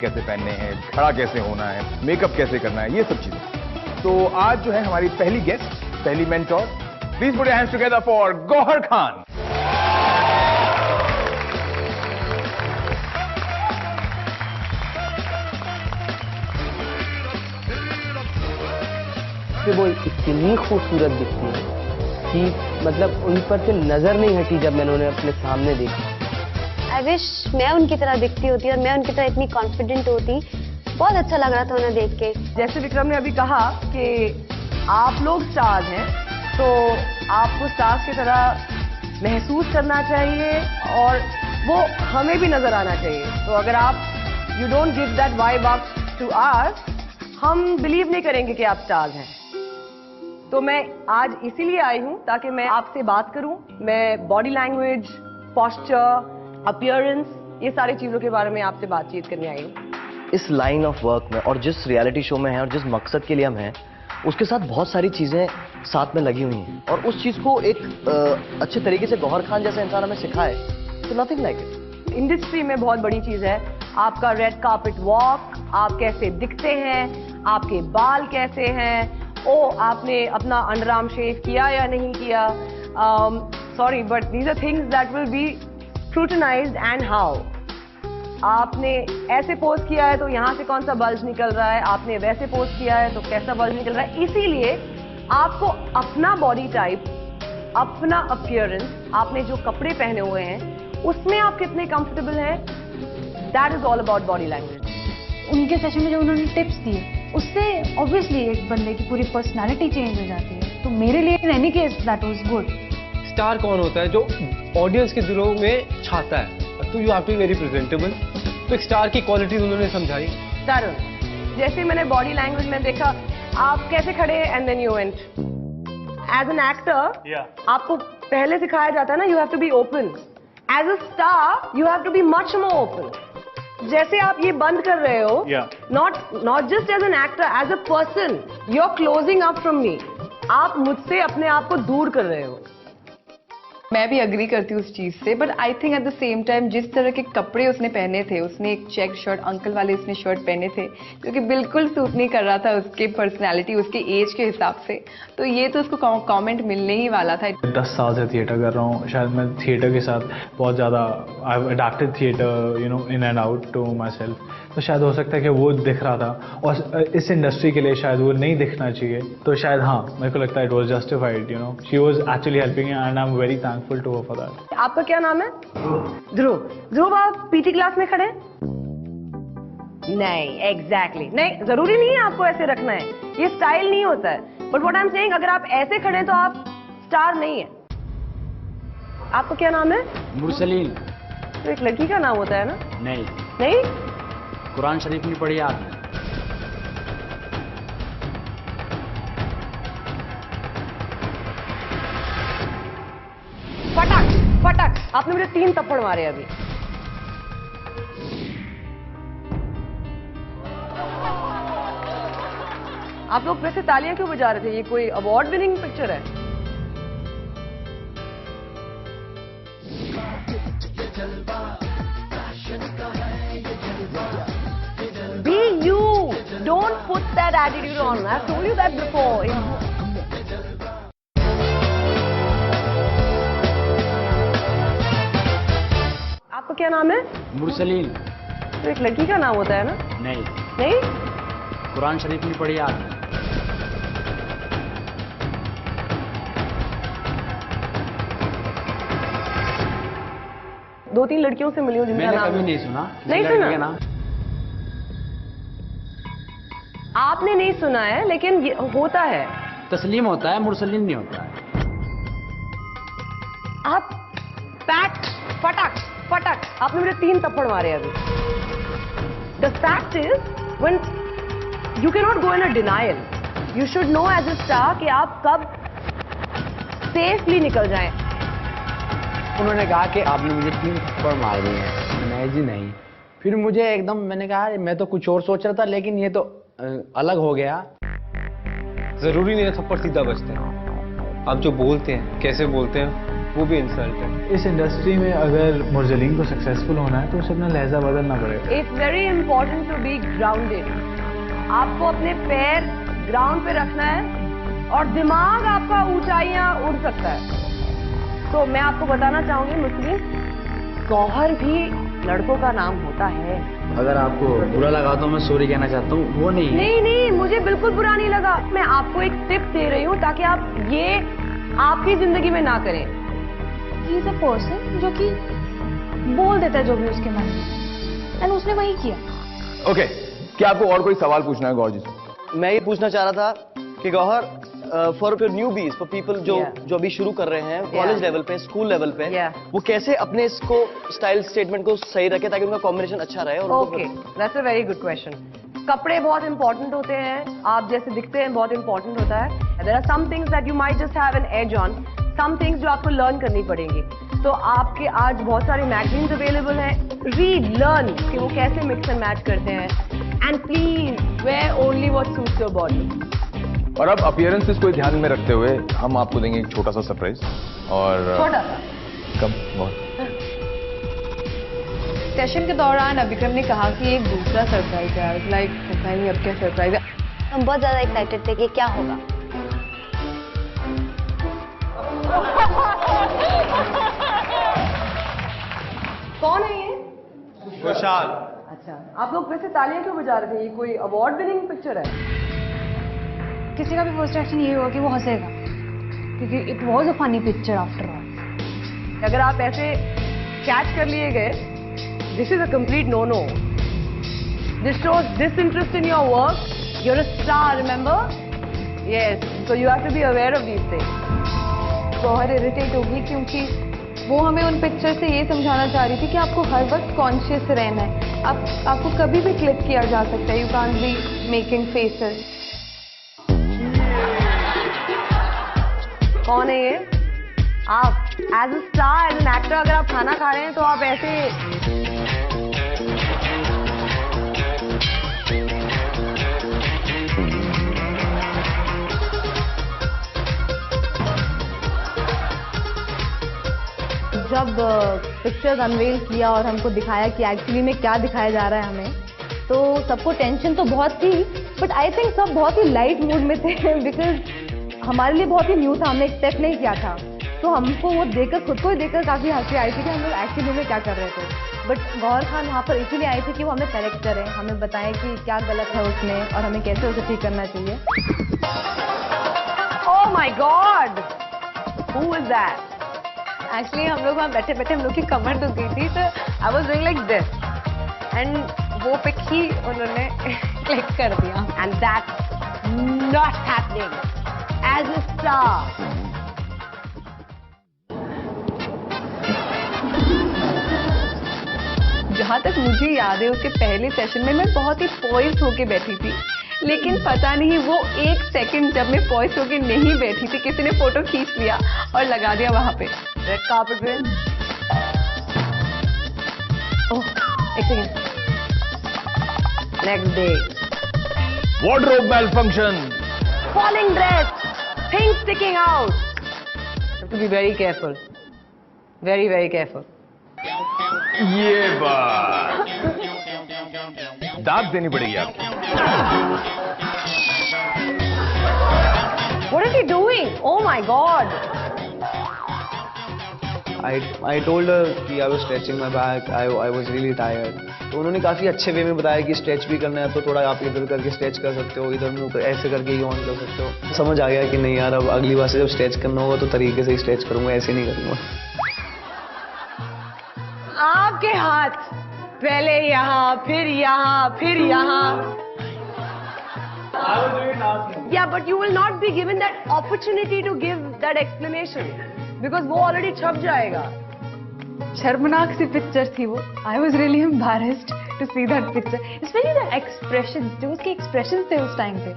कैसे पहनने हैं, खड़ा कैसे होना है, मेकअप कैसे करना है, ये सब चीजें। तो आज जो है हमारी पहली गेस्ट, पहली mentor, please put your hands together for Gauahar Khan. वो इतनी खूबसूरत दिखती है कि मतलब उन पर से नजर नहीं हटी जब मैंने उन्हें अपने सामने देखा। आई विश मैं उनकी तरह दिखती होती और मैं उनकी तरह इतनी कॉन्फिडेंट होती। बहुत अच्छा लग रहा था उन्हें देख के। जैसे विक्रम ने अभी कहा कि आप लोग स्टार्स हैं, तो आपको स्टार्स की तरह महसूस करना चाहिए और वो हमें भी नजर आना चाहिए। तो अगर आप you don't give that vibe up to us, हम बिलीव नहीं करेंगे कि आप स्टार्स हैं। तो मैं आज इसीलिए आई हूं ताकि मैं आपसे बात करूं। मैं बॉडी लैंग्वेज, पोस्चर, अपीयरेंस, ये सारी चीजों के बारे में आपसे बातचीत करने आई हूं। इस लाइन ऑफ वर्क में और जिस रियलिटी शो में है और जिस मकसद के लिए हम हैं, उसके साथ बहुत सारी चीजें साथ में लगी हुई हैं और उस चीज को एक अच्छे तरीके से गौहर खान जैसे इंसान हमें सिखाए, तो नथिंग लाइक इट। इंडस्ट्री में बहुत बड़ी चीज है आपका रेड कार्पेट वॉक, आप कैसे दिखते हैं, आपके बाल कैसे हैं, ओ आपने अपना अंडरआर्म शेव किया या नहीं किया। Sorry but these are things that will be scrutinized. And how आपने ऐसे पोज किया है तो यहाँ से कौन सा बल्ज निकल रहा है, आपने वैसे पोज किया है तो कैसा बल्ज निकल रहा है। इसीलिए आपको अपना बॉडी टाइप, अपना अपीयरेंस, आपने जो कपड़े पहने हुए हैं उसमें आप कितने कंफर्टेबल हैं, that is all about body language. उनके सेशन में जो उन्होंने टिप्स दिए उससे ऑब्वियसली एक बंदे की पूरी पर्सनालिटी चेंज हो जाती है। तो मेरे लिए in any case that was good. Star कौन होता है? जो ऑडियंस के दिलों में छाता है। तो you have to be very presentable. तो एक स्टार की क्वालिटीज उन्होंने समझाई। तरुण, जैसे मैंने बॉडी लैंग्वेज में देखा आप कैसे खड़े and then you went. As an actor आपको पहले सिखाया जाता है ना, you have to be open. As a star you have to be much more open. जैसे आप ये बंद कर रहे हो, not just as an actor, as a person you are closing up from me. आप मुझसे अपने आप को दूर कर रहे हो। मैं भी अग्री करती हूँ उस चीज से, but I think at the same time जिस तरह के कपड़े उसने पहने थे, उसने एक चेक शर्ट, अंकल वाले उसने शर्ट पहने थे जो कि बिल्कुल सूट नहीं कर रहा था उसके पर्सनालिटी, उसके एज के हिसाब से। तो ये तो उसको कमेंट मिलने ही वाला था। 10 साल से थिएटर कर रहा हूँ, शायद मैं थिएटर के साथ बहुत ज़्यादा I have adapted theatre you know in and out to myself. तो शायद हो सकता है कि वो दिख रहा था और इस इंडस्ट्री के लिए शायद वो नहीं दिखना चाहिए। तो शायद हाँ, मेरे को लगता है it was justified, you know she was actually helping and I am very thankful to her for that. आपका क्या नाम है? ध्रुव। ध्रुव, आप पीटी क्लास में खड़े? नहीं, एग्जैक्टली नहीं, जरूरी नहीं है आपको ऐसे रखना है, ये स्टाइल नहीं होता है। But what I am saying, अगर आप ऐसे खड़े तो आप स्टार नहीं है। आपका क्या नाम है? मुरसलीन। तो एक लड़की का नाम होता है ना? नहीं नहीं, कुरान शरीफ नहीं पढ़ी आपने? फटक फटक, आपने मुझे 3 थप्पड़ मारे अभी। आप लोग वैसे तालियां क्यों बजा रहे थे? ये कोई अवार्ड विनिंग पिक्चर है? Be you. Don't put that attitude on. I've told you that before. आपका क्या नाम है? मुरसलीन। तो एक लड़की का नाम होता है ना? नहीं नहीं, कुरान शरीफ नहीं पढ़ी आपने? दो 3 लड़कियों से मिली हूँ जिनका मैंने नाम कभी नहीं सुना। नहीं लड़की सुना? का नाम? आपने नहीं सुना है, लेकिन ये होता है। तस्लीम होता है, मुरसलीन नहीं होता है। आप पैक फटक फटक, आपने मुझे 3 थप्पड़ मारे अभी। The fact is when you can not go in a denial, you should know as a star कि आप कब सेफली निकल जाएं। उन्होंने कहा कि आपने मुझे 3 थप्पड़ मार दिए हैं। मैंने जी नहीं। फिर मुझे एकदम, मैंने कहा मैं तो कुछ और सोच रहा था, लेकिन ये तो अलग हो गया। जरूरी नहीं है थप्पड़ सीधा बजते हैं। आप जो बोलते हैं, कैसे बोलते हैं, वो भी इंसल्ट है। इस इंडस्ट्री में अगर मुरजलीन को सक्सेसफुल होना है तो उसे अपना लहजा बदलना पड़ेगा। It's very important to be grounded. आपको अपने पैर ग्राउंड पे रखना है और दिमाग आपका ऊंचाइयां उड़ सकता है। तो मैं आपको बताना चाहूंगी मुस्लिम, गौहर भी लड़कों का नाम होता है। अगर आपको बुरा लगा तो मैं सॉरी कहना चाहता हूँ, वो नहीं है। नहीं, मुझे बिल्कुल बुरा नहीं लगा। मैं आपको एक टिप दे रही हूँ ताकि आप ये आपकी जिंदगी में ना करें। ही इज अ पर्सन जो कि बोल देता है जो भी उसके मन में, एंड उसने वही किया। ओके, क्या आपको और कोई सवाल पूछना है गौहर जी से? मैं ये पूछना चाह रहा था कि Gauhar, for newbies, for people जो अभी शुरू कर रहे हैं कॉलेज लेवल पे, स्कूल लेवल पे, वो कैसे अपने इसको स्टाइल स्टेटमेंट को सही रखे ताकि उनका कॉम्बिनेशन अच्छा रहे? Okay, that's a very good question. कपड़े बहुत इंपॉर्टेंट होते हैं, आप जैसे दिखते हैं बहुत इंपॉर्टेंट होता है। There are some things that you might just have an edge on, some things जो आपको लर्न करनी पड़ेंगी। तो आपके आज बहुत सारे मैगजीन्स अवेलेबल हैं, रीड, लर्न कि वो कैसे मिक्स एंड मैच करते हैं, and please wear only what suits your body. और अब अपीयरेंसेस को ध्यान में रखते हुए हम आपको देंगे एक छोटा सा सरप्राइज। और छोटा सा कम बहुत। सेशन के दौरान अभिक्रम ने कहा कि एक दूसरा सरप्राइज है, लाइक पता नहीं अब क्या सरप्राइज है। हम बहुत ज्यादा एक्साइटेड थे कि क्या होगा। कौन है ये? खुशहाल। अच्छा, आप लोग वैसे तालियां क्यों बजा रहे थे? ये कोई अवार्ड विनिंग पिक्चर है? किसी का भी फर्स्ट एक्शन ये होगा कि वो हंसेगा, क्योंकि it was a funny picture after all. अगर आप ऐसे कैच कर लिए गए, this is a complete no no. This shows disinterest in your work. You are a star, remember? Yes, so you have to be aware of these things. बहुत irritate होगी क्योंकि वो हमें उन पिक्चर से ये समझाना चाह रही थी कि आपको हर वक्त कॉन्शियस रहना है। आपको कभी भी क्लिप किया जा सकता है, you can't be making faces. कौन है ये? आप as a star, as an actor, अगर आप खाना खा रहे हैं तो आप ऐसे जब पिक्चर्स अनवेल किया और हमको दिखाया कि एक्चुअली में क्या दिखाया जा रहा है हमें, तो सबको टेंशन तो बहुत थी, बट आई थिंक सब बहुत ही लाइट मूड में थे बिकॉज हमारे लिए बहुत ही न्यू था, हमने एक्सपेक्ट नहीं किया था। तो हमको वो देखकर, खुद को ही देखकर काफ़ी हंसी आई थी कि हम लोग एक्चुअली में क्या कर रहे थे। बट गौहर खान वहाँ पर इसीलिए आए थे कि वो हमें करेक्ट करें, हमें बताएं कि क्या गलत है उसमें और हमें कैसे उसे ठीक करना चाहिए। Oh my God, who is that? Actually हम लोग वहाँ बैठे बैठे हम लोग की कमर दुख गई थी, तो I was doing like this and वो पिक ही उन्होंने क्लिक कर दिया, and that's not happening as a star. जहाँ तक मुझे याद है उसके पहले सेशन में मैं बहुत ही पॉइज्ड होके बैठी थी, लेकिन पता नहीं वो एक सेकंड जब मैं पॉइज्ड होके नहीं बैठी थी, किसी ने फोटो खींच लिया और लगा दिया वहां पे रेड कार्पेट पे। ओह, एक second. Next day, wardrobe malfunction, falling dress, things sticking out. Have to be very careful, very very careful. ये बात दाद देनी पड़ेगी आपको। What is he doing? Oh my God! I told her कि I was stretching my back, I was really tired. तो उन्होंने काफ़ी अच्छे वे में बताया कि स्ट्रेच भी करना है तो थोड़ा आप इधर करके स्ट्रेच कर सकते हो, इधर मुंह ऐसे करके ही ऑन कर सकते हो। समझ आ गया कि नहीं यार, अब अगली बार से जब स्ट्रेच करना होगा तो तरीके से ही स्ट्रेच करूँगा, ऐसे नहीं करूँगा। आपके हाथ पहले यहाँ, फिर यहाँ, फिर यहाँ। Yeah, but you will not be given that opportunity to give that explanation because वो already छप जाएगा। शर्मनाक सी पिक्चर थी वो। I was really embarrassed to see that picture, specially the expression, जो उसके एक्सप्रेशन थे उस टाइम पे,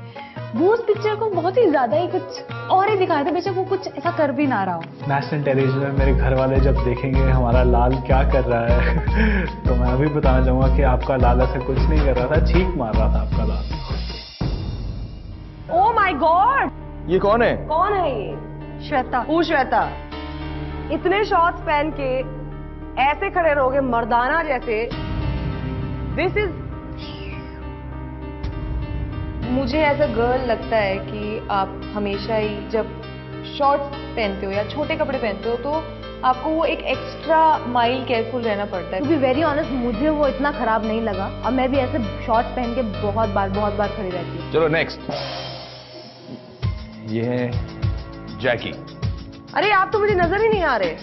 वो उस पिक्चर को बहुत ही ज्यादा ही कुछ और ही दिखाया था, बेशक वो कुछ ऐसा कर भी ना रहा हो। नेशनल टेलीविजन में मेरे घर वाले जब देखेंगे हमारा लाल क्या कर रहा है तो मैं अभी बताना चाहूंगा कि आपका लाल ऐसा कुछ नहीं कर रहा था, छींक मार रहा था आपका लाल। Oh my God! ये कौन है? कौन है ये? श्वेता। श्वेता। इतने शॉर्ट्स पहन के ऐसे खड़े रहोगे मर्दाना जैसे, दिस इज, मुझे एज अ गर्ल लगता है कि आप हमेशा ही जब शॉर्ट्स पहनते हो या छोटे कपड़े पहनते हो तो आपको वो एक एक्स्ट्रा माइल केयरफुल रहना पड़ता है। टू बी वेरी ऑनेस्ट, मुझे वो इतना खराब नहीं लगा और मैं भी ऐसे शॉर्ट्स पहन के बहुत बार खड़ी रहती हूँ। चलो नेक्स्ट, ये है जैकी। अरे आप तो मुझे नजर ही नहीं आ रहे।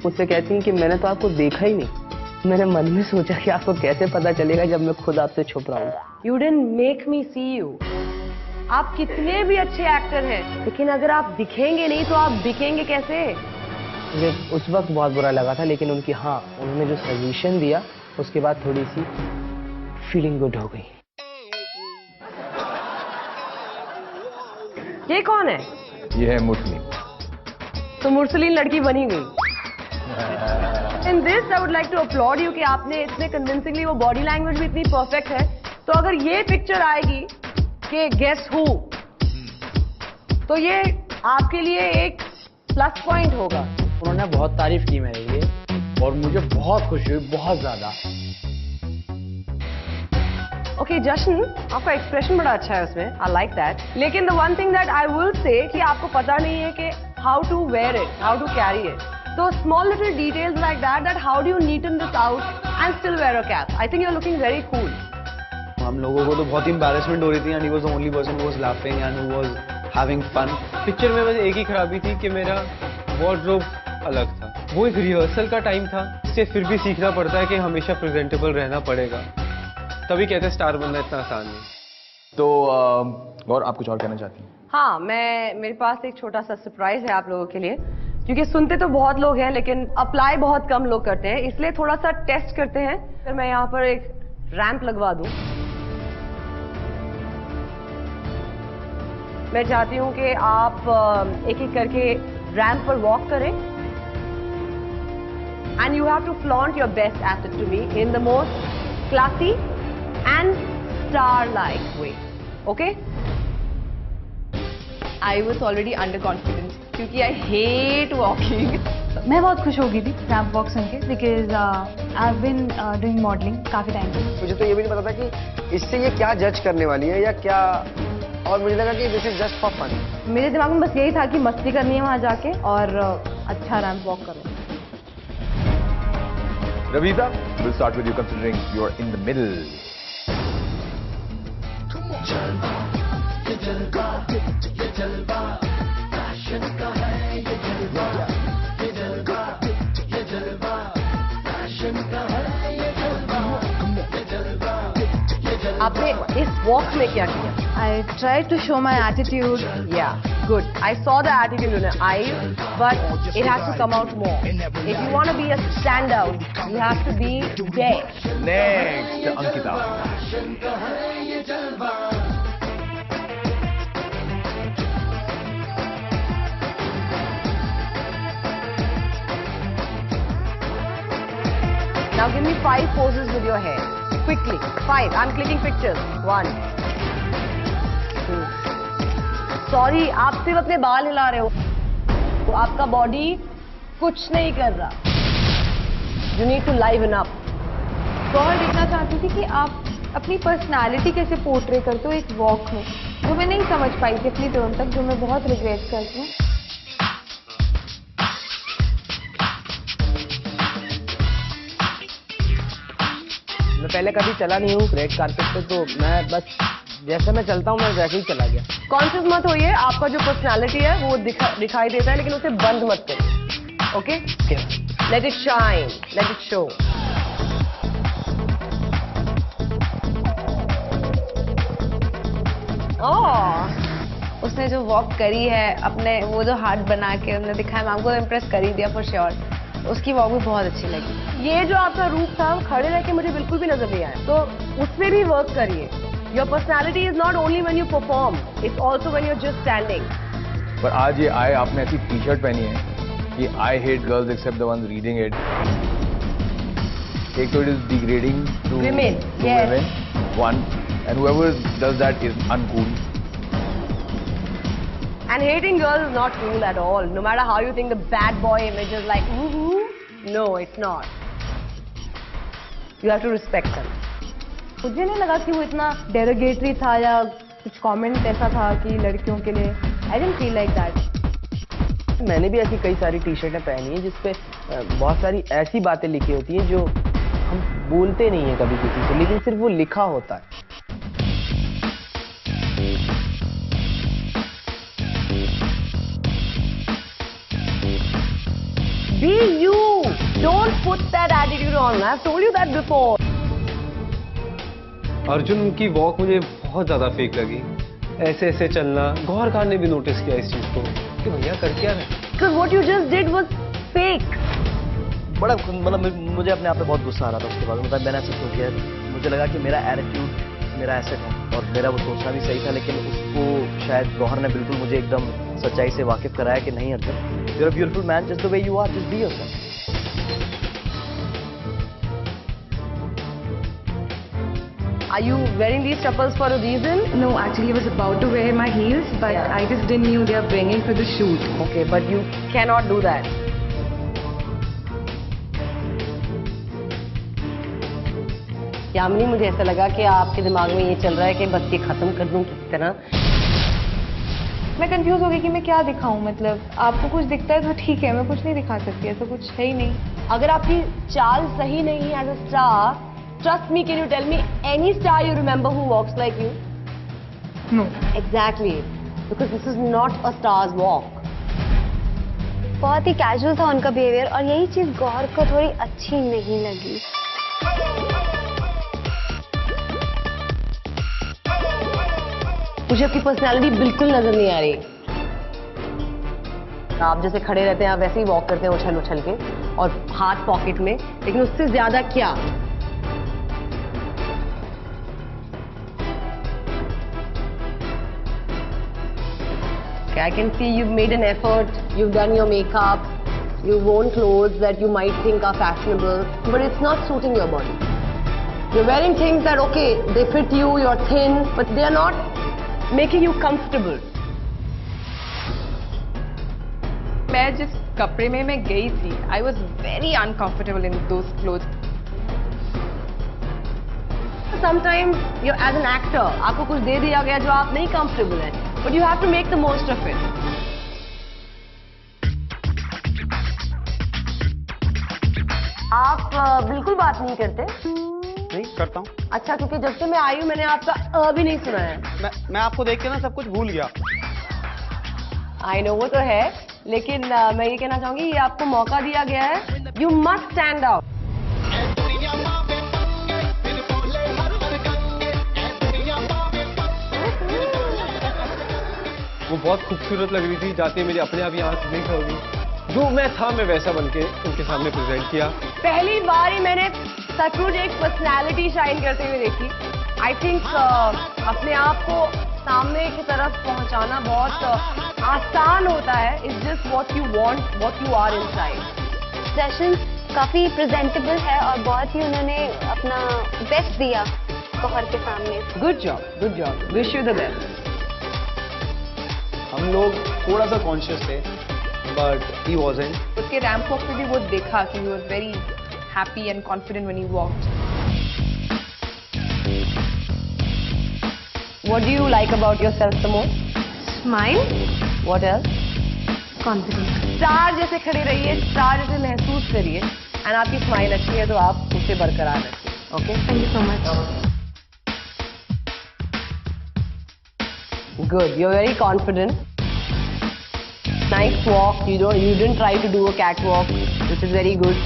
मुझसे कहती हैं कि मैंने तो आपको देखा ही नहीं। मैंने मन में सोचा कि आपको कैसे पता चलेगा जब मैं खुद आपसे छुप रहा हूँ। You didn't make me see you. आप कितने भी अच्छे एक्टर हैं, लेकिन अगर आप दिखेंगे नहीं तो आप दिखेंगे कैसे? मुझे उस वक्त बहुत बुरा लगा था, लेकिन उन्होंने जो सजेशन दिया उसके बाद थोड़ी सी फीलिंग गुड हो गई। ये कौन है? ये है मुरसलीन। तो मुरसलीन लड़की बनी गई। In this I would like to applaud you कि आपने इतने कन्विंसिंगली, वो बॉडी लैंग्वेज भी इतनी परफेक्ट है। तो अगर ये पिक्चर आएगी कि गेस हू, तो ये आपके लिए एक प्लस पॉइंट होगा। उन्होंने बहुत तारीफ की मेरे लिए और मुझे बहुत खुशी हुई, बहुत ज्यादा। ओके जशन, आपका एक्सप्रेशन बड़ा अच्छा है उसमें, आई लाइक दैट। लेकिन the one thing that I will say कि आपको पता नहीं है कि how to wear it, how to carry it. So small little details like that how do you neaten this out and still wear a cap? I think you're looking very cool. हम लोगों को तो बहुत ही embarrassment हो रही थी and he was the only person who was laughing and who was having fun. Picture में बस एक ही खराबी थी कि मेरा वार्डरोब अलग था। वो एक रिहर्सल का टाइम था, इससे फिर भी सीखना पड़ता है कि हमेशा प्रेजेंटेबल रहना पड़ेगा, तभी कहते हैं स्टार बनना इतना आसान नहीं। तो और आप कुछ और कहना चाहती हैं? हाँ, मेरे पास एक छोटा सा सरप्राइज है आप लोगों के लिए, क्योंकि सुनते तो बहुत लोग हैं लेकिन अप्लाई बहुत कम लोग करते हैं, इसलिए थोड़ा सा टेस्ट करते हैं। फिर मैं यहाँ पर एक रैंप लगवा दूं। मैं चाहती हूँ कि आप एक एक करके रैंप पर वॉक करें and you have to flaunt your best asset to me in the most classy and star like way. Okay? I was already underconfident क्योंकि I hate walking. मैं बहुत खुश हो गई थी रैंप वॉक सुन के, because I have been doing modelling काफी टाइम से। मुझे तो ये भी नहीं पता था कि इससे ये क्या जज करने वाली है या क्या, और मुझे लगा कि this is just for fun. मेरे दिमाग में बस यही था कि मस्ती करनी है वहां जाके और अच्छा रैंप वॉक करो। Ravita, we'll start with you considering you're in the middle. आपने इस वॉक में क्या किया? I tried to show my attitude. Yeah, good. I saw the attitude in your eyes, but it has to come out more. If you want to be a standout, you have to be there. Next, Ankita. Now give me 5 poses with your hair. Quickly. 5. I'm clicking pictures. 1, 2. Sorry, आप सिर्फ अपने बाल हिला रहे हो, तो आपका body कुछ नहीं कर रहा। You need to liven up. तो और देखना चाहती थी कि आप अपनी पर्सनालिटी कैसे पोर्ट्रे करते हो एक वॉक में, जो मैं नहीं समझ पाई थी अपनी टर्न तक, जो मैं बहुत रिग्रेट करती हूँ। मैं पहले कभी चला नहीं हूँ रेड कारपेट पे, तो मैं बस जैसे मैं चलता हूँ मैं वैसे ही चला गया। कॉन्शियस मत होइए, आपका जो पर्सनालिटी है वो दिखाई देता है, लेकिन उसे बंद मत करिए। Okay? Let it shine, let it show. उसने जो वॉक करी है अपने, वो जो हार्ट बना के उन्होंने दिखाया, मैं आपको इम्प्रेस कर ही दिया फॉर श्योर। उसकी वॉक भी बहुत अच्छी लगी। ये जो आपका रूप था वो खड़े रह के मुझे बिल्कुल भी नजर नहीं आया, तो उसमें भी वर्क करिए। Your personality is not only when you perform, it's also when you are just standing. पर आज ये आए आपने ऐसी टी शर्ट पहनी है कि I hate girls except the ones reading it. एक तो it is degrading to Women, yes. women, one, and whoever does that is uncool. And hating girls is not cool at all. No matter how you think the bad boy image is like, no, it's not. You have to respect them. मुझे नहीं लगा कि वो इतना derogatory था या कुछ comment ऐसा था कि लड़कियों के लिए. I didn't feel like that. मैंने भी ऐसी कई सारी टी शर्टें पहनी है जिसपे बहुत सारी ऐसी बातें लिखी होती हैं जो हम बोलते नहीं है कभी किसी से, लेकिन सिर्फ वो लिखा होता है. Be you. Don't put that attitude on. I've told you that before. Arjun की वॉक मुझे बहुत ज्यादा फेक लगी. ऐसे ऐसे चलना. गौहर खान ने भी नोटिस किया इस चीज को कि भैया कर क्या रहे. Because what you just did was fake. बड़ा मतलब मुझे अपने आप पे बहुत गुस्सा आ रहा था उसके बाद. मतलब मैंने ऐसा सोचा, मुझे लगा कि मेरा एटीट्यूड मेरा एसेट है और मेरा वो सोचना भी सही था, लेकिन उसको शायद गौहर ने बिल्कुल मुझे एकदम सच्चाई से वाकिफ कराया कि नहीं Arjun, you are a beautiful man just the way you are, just be yourself. Are you wearing these chappals for a reason? No, actually I was about to wear my heels, but I just didn't knew they are bringing for the shoot. Okay, but you cannot do that. Yamini, मुझे ऐसा लगा कि आपके दिमाग में ये चल रहा है कि बस ये खत्म कर दूं किसी तरह. मैं कंफ्यूज हो गई कि मैं क्या दिखाऊं. मतलब आपको कुछ दिखता है तो ठीक है, मैं कुछ नहीं दिखा सकती, ऐसा कुछ है ही नहीं. अगर आपकी चाल सही नहीं है as a star, trust me, can you tell me any star you remember who walks like you? No. Exactly, because this is not a star's walk. बहुत ही कैजुअल था उनका बिहेवियर और यही चीज गौहर को थोड़ी अच्छी नहीं लगी. मुझे आपकी पर्सनालिटी बिल्कुल नजर नहीं आ रही. आप जैसे खड़े रहते हैं आप वैसे ही वॉक करते हैं उछल उछल के और हाथ पॉकेट में, लेकिन उससे ज्यादा क्या. I can see you've made an effort, you've done your makeup, you've worn clothes that you might think are fashionable, but it's not suiting your body. You're wearing things that, okay, they fit you, you're thin, but they are not making you comfortable. मैं जिस कपड़े में मैं गई थी, I was very uncomfortable in those clothes. Sometimes you're as an actor, आपको कुछ दे दिया गया जो आप नहीं comfortable हैं, but you have to make the most of it. आप बिल्कुल बात नहीं करते. नहीं करता हूँ. अच्छा, क्योंकि जब से मैं आई हूँ मैंने आपका भी नहीं सुना है. मैं आपको देख के ना सब कुछ भूल गया. I know, वो तो है, लेकिन मैं ये कहना चाहूंगी ये आपको मौका दिया गया है. You must stand out. वो बहुत खूबसूरत लग रही थी. जाते मेरी अपने आप ही आंख नहीं होगी. जो मैं था मैं वैसा बनके उनके सामने प्रेजेंट किया. पहली बार ही मैंने सचमुच एक पर्सनालिटी शाइन करते हुए देखी. आई थिंक अपने आप को सामने की तरफ पहुंचाना बहुत आसान होता है. It's just what you want, what you are inside. Session काफी प्रेजेंटेबल है और बहुत ही उन्होंने अपना बेस्ट दिया गौहर के सामने. Good job, good job. Wish you the best. हम लोग थोड़ा सा कॉन्शियस थे, बट ही वाज़न्ट. उसके रैंप वॉक पे भी वो देखा कि he was very happy and confident when he walked. What do you like about yourself the most? Smile. What else? Confidence. Star जैसे खड़े रहिए, स्टार जैसे महसूस करिए, एंड आपकी स्माइल अच्छी है तो आप उसे बरकरार रखिए. Okay, Thank you so much. Good. You're very confident. Nice walk. You didn't try to do a catwalk, which is very good.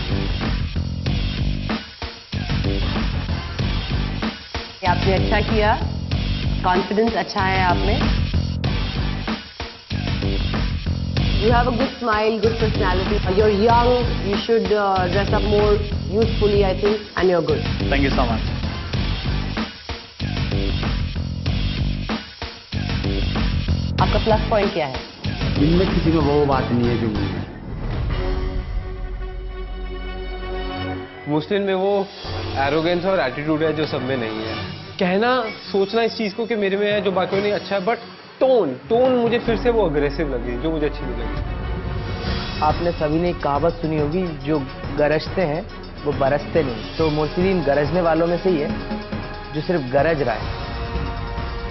ये आपने अच्छा किया. Confidence अच्छा है आप में. You have a good smile, good personality. You're young. You should dress up more youthfully, I think, and you're good. Thank you so much. आपका plus point क्या है? इनमें किसी में वो बात नहीं है जो मुझे है. मुस्लिम में वो एरोगेंस और एटीट्यूड है जो सब में नहीं है. कहना सोचना इस चीज को कि मेरे में है जो बाकी नहीं अच्छा है, बट टोन मुझे फिर से वो अग्रेसिव लगी, जो मुझे अच्छी नहीं लगी। आपने सभी ने एक कहावत सुनी होगी, जो गरजते हैं वो बरसते नहीं। तो मोहसिन गरजने वालों में से ही है, जो सिर्फ गरज रहा है।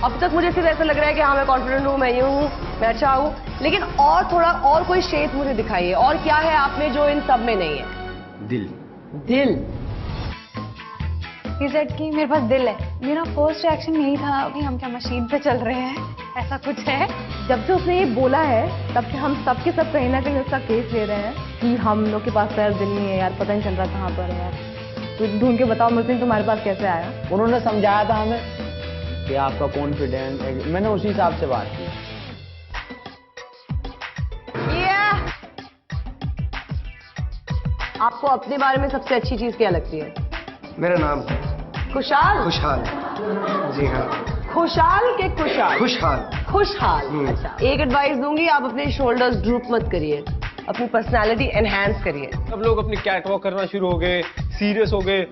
अब तक मुझे सिर्फ ऐसा लग रहा है कि हाँ मैं कॉन्फिडेंट हूँ, मैं यूँ हूँ, मैं अच्छा हूँ, लेकिन और थोड़ा और कोई शेड मुझे दिखाइए। और क्या है आप में जो इन सब में नहीं है? दिल। He said कि मेरे पास दिल है। मेरा फर्स्ट रिएक्शन यही था कि हम क्या मशीन पे चल रहे हैं, ऐसा कुछ है। जब से उसने ये बोला है तब से हम सब के सब कहीं ना कहीं उसका केस ले रहे हैं कि हम लोग के पास यार दिल नहीं है यार, पता नहीं चल रहा कहाँ पर है यार। तो ढूंढ के बताओ मुझसे तुम्हारे पास कैसे आया? उन्होंने समझाया था हमें कि आपका कॉन्फिडेंस, मैंने उसी हिसाब से बात की। आपको अपने बारे में सबसे अच्छी चीज क्या लगती है? मेरा नाम खुशहाल। खुशहाल। जी हाँ। खुशहाल के खुशहाल? खुशहाल। अच्छा, एक एडवाइस दूंगी, आप अपने शोल्डर्स ड्रूप मत करिए, अपनी पर्सनालिटी एनहांस करिए। सब लोग अपनी कैटवॉक करना शुरू हो गए, सीरियस हो गए,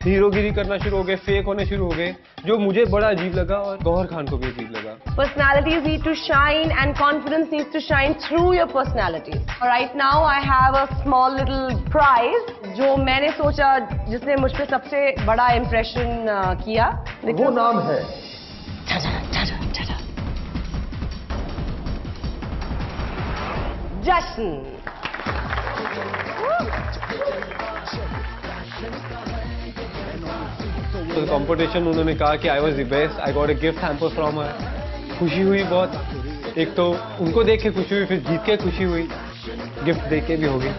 हीरोगिरी करना शुरू हो गए, फेक होने शुरू हो गए, जो मुझे बड़ा अजीब लगा और गौहर खान को भी अजीब लगा। Personalities need to shine and confidence needs to shine through your personalities. Right now I have a small little prize जो मैंने सोचा जिसने मुझ पे सबसे बड़ा इम्प्रेशन किया। वो नाम है जश्न। तो कंपटीशन उन्होंने कहा कि I was the best, I got a gift hamper from her. खुशी हुई बहुत, एक तो उनको देख के खुशी हुई, फिर जीत के खुशी हुई, गिफ्ट देख के भी होगी।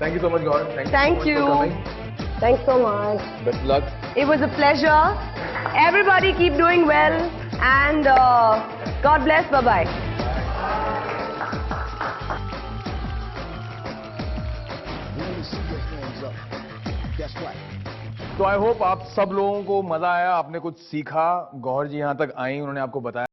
Thank you so much, Gaurav. Thank you. Thanks so much. Best luck. It was a pleasure. Everybody keep doing well and God bless. Bye bye. तो आई होप आप सब लोगों को मजा आया, आपने कुछ सीखा। गौहर जी यहाँ तक आई, उन्होंने आपको बताया